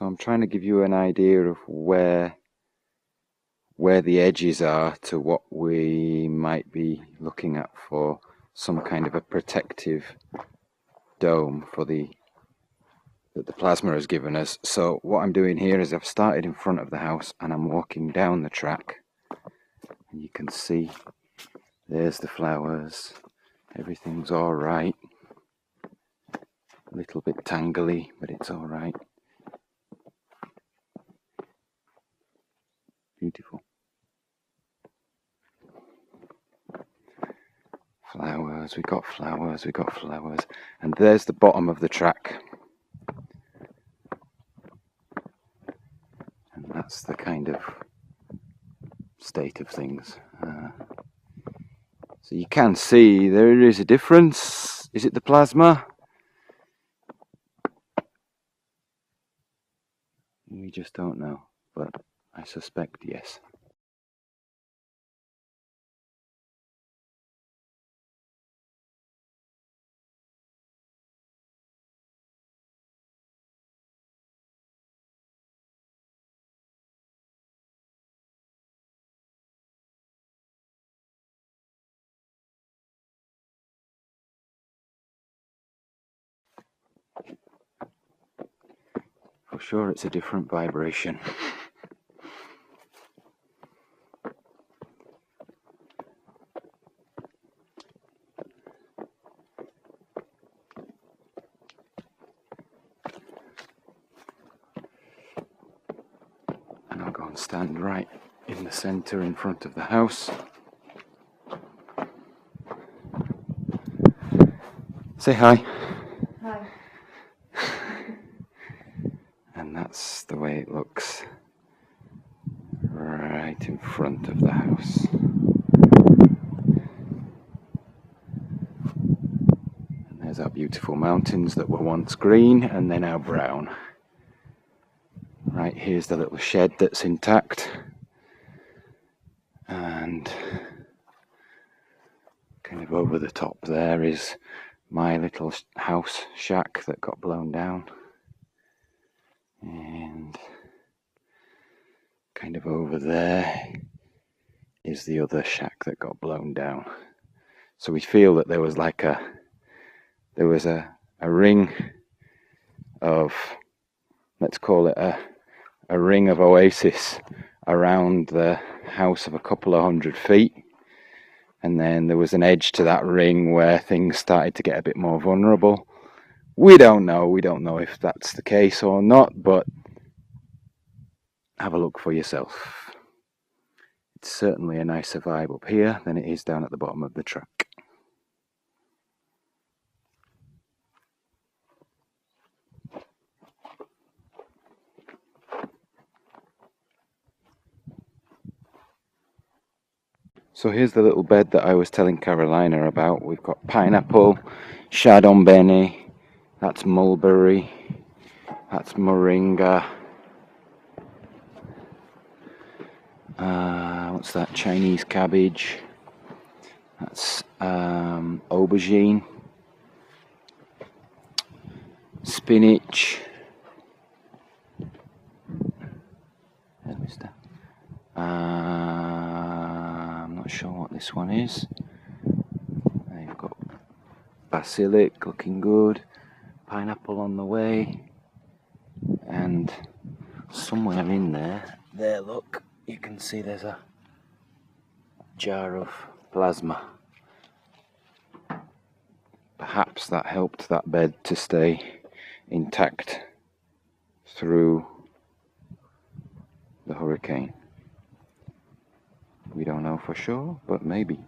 So I'm trying to give you an idea of where the edges are to what we might be looking at for some kind of a protective dome for that the plasma has given us. So what I'm doing here is I've started in front of the house and I'm walking down the track, and you can see there's the flowers. Everything's all right. A little bit tangly, but it's all right. Beautiful. Flowers, we got flowers, we got flowers. And there's the bottom of the track. And that's the kind of state of things. So you can see there is a difference. Is it the plasma? We just don't know, but I suspect yes. For sure it's a different vibration. And I'll go and stand right in the centre in front of the house. Say hi. Hi. And that's the way it looks right in front of the house. And there's our beautiful mountains that were once green and they're now brown. Right, here's the little shed that's intact. And kind of over the top there is my little house shack that got blown down. And kind of over there is the other shack that got blown down. So we feel that there was a ring of, let's call it a ring of oasis around the house of a couple of 100 feet. And then there was an edge to that ring where things started to get a bit more vulnerable. We don't know if that's the case or not, but have a look for yourself. It's certainly a nicer vibe up here than it is down at the bottom of the track. So here's the little bed that I was telling Carolina about. We've got pineapple, chardonnay, that's mulberry, that's moringa. What's that? Chinese cabbage. That's aubergine, spinach. There's Mister. I'm not sure what this one is. They've got basilic, looking good. Pineapple on the way. And somewhere in there, look, you can see there's a jar of plasma. Perhaps that helped that bed to stay intact through the hurricane. We don't know for sure, but maybe.